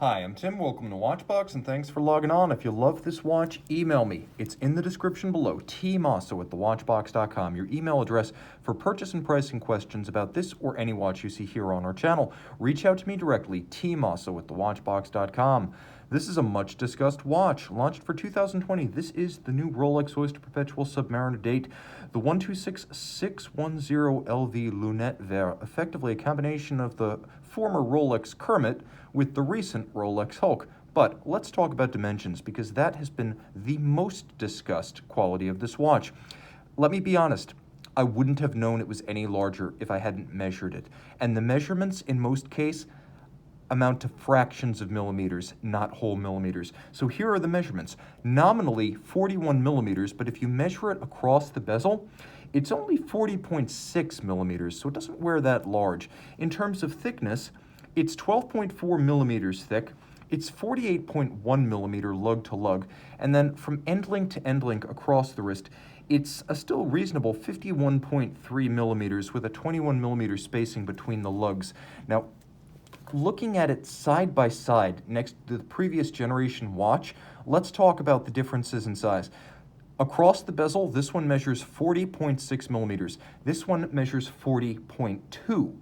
Hi, I'm Tim. Welcome to Watchbox, and thanks for logging on. If you love this watch, email me. It's in the description below, tmosso@thewatchbox.com, your email address for purchase and pricing questions about this or any watch you see here on our channel. Reach out to me directly, tmosso@thewatchbox.com. This is a much-discussed watch, launched for 2020. This is the new Rolex Oyster Perpetual Submariner date, the 126610 LV Lunette Vert, effectively a combination of the former Rolex Kermit with the recent Rolex Hulk. But let's talk about dimensions, because that has been the most discussed quality of this watch. Let me be honest, I wouldn't have known it was any larger if I hadn't measured it. And the measurements, in most cases, amount to fractions of millimeters, not whole millimeters. So here are the measurements. Nominally 41 millimeters, but if you measure it across the bezel, it's only 40.6 millimeters, so it doesn't wear that large. In terms of thickness, it's 12.4 millimeters thick, it's 48.1 millimeter lug-to-lug, and then from end link to end link across the wrist, it's a still reasonable 51.3 millimeters with a 21 millimeter spacing between the lugs. Now, looking at it side by side next to the previous generation watch, let's talk about the differences in size. Across the bezel, this one measures 40.6 millimeters. This one measures 40.2.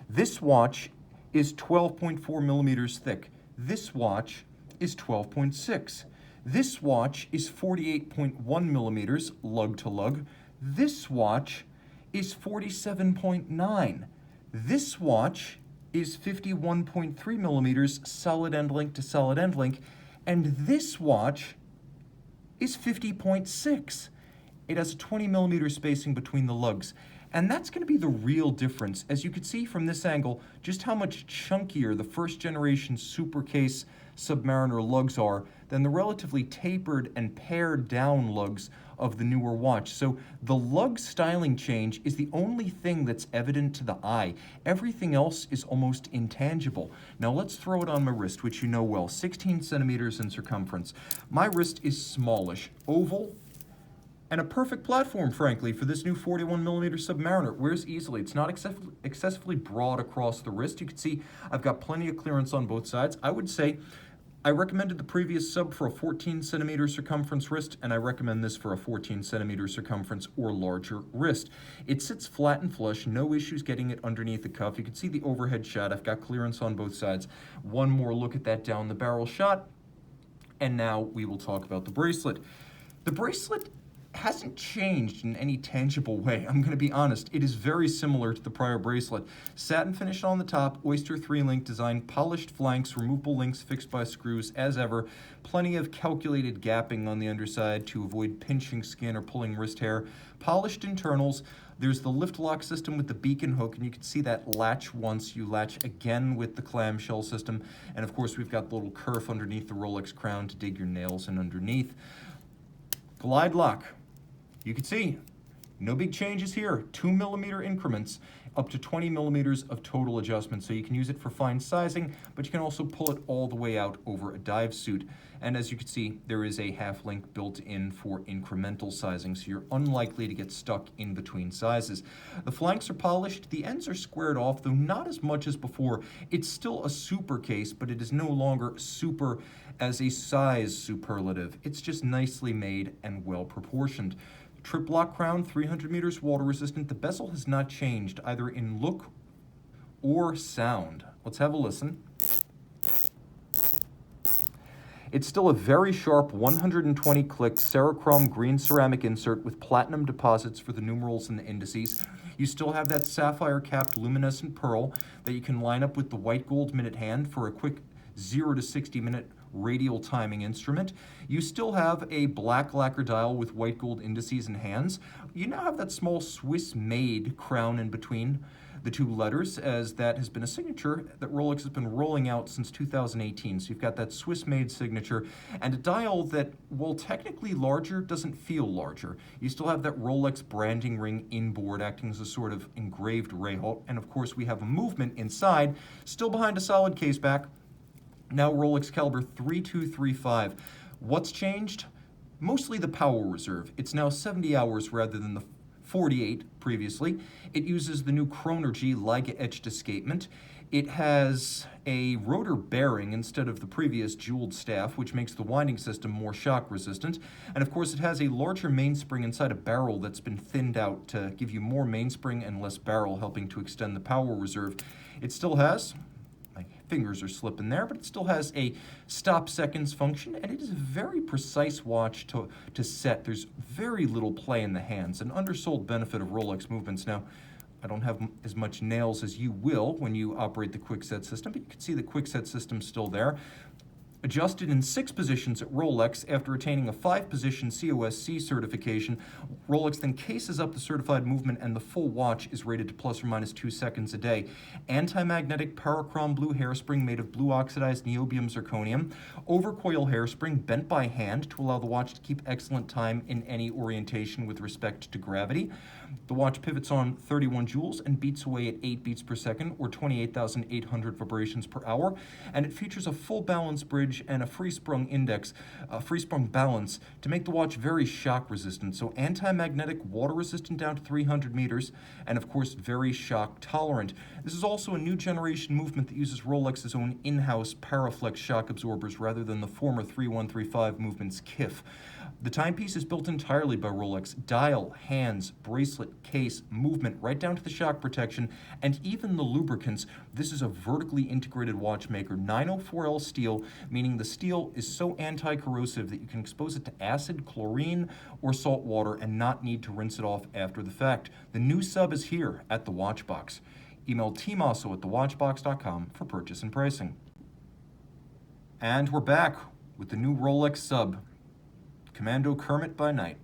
This watch is 12.4 millimeters thick. This watch is 12.6. This watch is 48.1 millimeters lug to lug. This watch is 47.9. This watch is 51.3 millimeters solid end link to solid end link. And this watch is 50.6. It has a 20 millimeter spacing between the lugs. And that's going to be the real difference. As you can see from this angle, just how much chunkier the first generation Supercase Submariner lugs are than the relatively tapered and pared down lugs of the newer watch. So the lug styling change is the only thing that's evident to the eye. Everything else is almost intangible. Now let's throw it on my wrist, which you know well, 16 centimeters in circumference. My wrist is smallish, oval, and a perfect platform, frankly, for this new 41 millimeter Submariner. It wears easily. It's not excessively broad across the wrist. You can see I've got plenty of clearance on both sides. I would say I recommended the previous sub for a 14 centimeter circumference wrist, and I recommend this for a 14 centimeter circumference or larger wrist. It sits flat and flush, no issues getting it underneath the cuff. You can see the overhead shot. I've got clearance on both sides. One more look at that down the barrel shot, and now we will talk about the bracelet. The bracelet hasn't changed in any tangible way. I'm going to be honest, it is very similar to the prior bracelet. Satin finish on the top, Oyster 3-link design, polished flanks, removable links fixed by screws as ever, plenty of calculated gapping on the underside to avoid pinching skin or pulling wrist hair, polished internals. There's the lift lock system with the beacon hook, and you can see that latch once, you latch again with the clamshell system, and of course we've got the little kerf underneath the Rolex crown to dig your nails in underneath. Glide lock. You can see, no big changes here, 2 millimeter increments, up to 20 millimeters of total adjustment. So you can use it for fine sizing, but you can also pull it all the way out over a dive suit. And as you can see, there is a half link built in for incremental sizing, so you're unlikely to get stuck in between sizes. The flanks are polished, the ends are squared off, though not as much as before. It's still a super case, but it is no longer super as a size superlative. It's just nicely made and well proportioned. Trip lock crown, 300 meters water resistant. The bezel has not changed either in look or sound. Let's have a listen. It's still a very sharp 120 click Cerachrom green ceramic insert with platinum deposits for the numerals and the indices. You still have that sapphire capped luminescent pearl that you can line up with the white gold minute hand for a quick 0 to 60 minute radial timing instrument. You still have a black lacquer dial with white gold indices and hands. You now have that small Swiss-made crown in between the two letters, as that has been a signature that Rolex has been rolling out since 2018. So you've got that Swiss-made signature and a dial that, while technically larger, doesn't feel larger. You still have that Rolex branding ring inboard acting as a sort of engraved Rayhot. And of course we have a movement inside, still behind a solid case back. Now Rolex caliber 3235. What's changed? Mostly the power reserve. It's now 70 hours rather than the 48 previously. It uses the new Chronergy Liga etched escapement. It has a rotor bearing instead of the previous jeweled staff, which makes the winding system more shock resistant. And of course, it has a larger mainspring inside a barrel that's been thinned out to give you more mainspring and less barrel, helping to extend the power reserve. It still has, my fingers are slipping there, but it still has a stop seconds function, and it is a very precise watch to set. There's very little play in the hands, an undersold benefit of Rolex movements. Now, I don't have as much nails as you will when you operate the quick set system, but you can see the quick set system's still there. Adjusted in 6 positions at Rolex after attaining a 5-position COSC certification, Rolex then cases up the certified movement and the full watch is rated to plus or minus 2 seconds a day. Anti-magnetic parachrom blue hairspring made of blue oxidized niobium zirconium, overcoil hairspring bent by hand to allow the watch to keep excellent time in any orientation with respect to gravity. The watch pivots on 31 joules and beats away at 8 beats per second, or 28,800 vibrations per hour, and it features a full balance bridge and a free-sprung index, free-sprung balance to make the watch very shock resistant, so anti-magnetic, water resistant down to 300 meters, and of course very shock tolerant. This is also a new generation movement that uses Rolex's own in-house Paraflex shock absorbers rather than the former 3135 movement's KIF. The timepiece is built entirely by Rolex. Dial, hands, bracelet, case, movement, right down to the shock protection, and even the lubricants. This is a vertically integrated watchmaker, 904L steel, meaning the steel is so anti-corrosive that you can expose it to acid, chlorine, or salt water and not need to rinse it off after the fact. The new sub is here at the Watchbox. Email tmosso at thewatchbox.com for purchase and pricing. And we're back with the new Rolex Sub. Commando Kermit by night.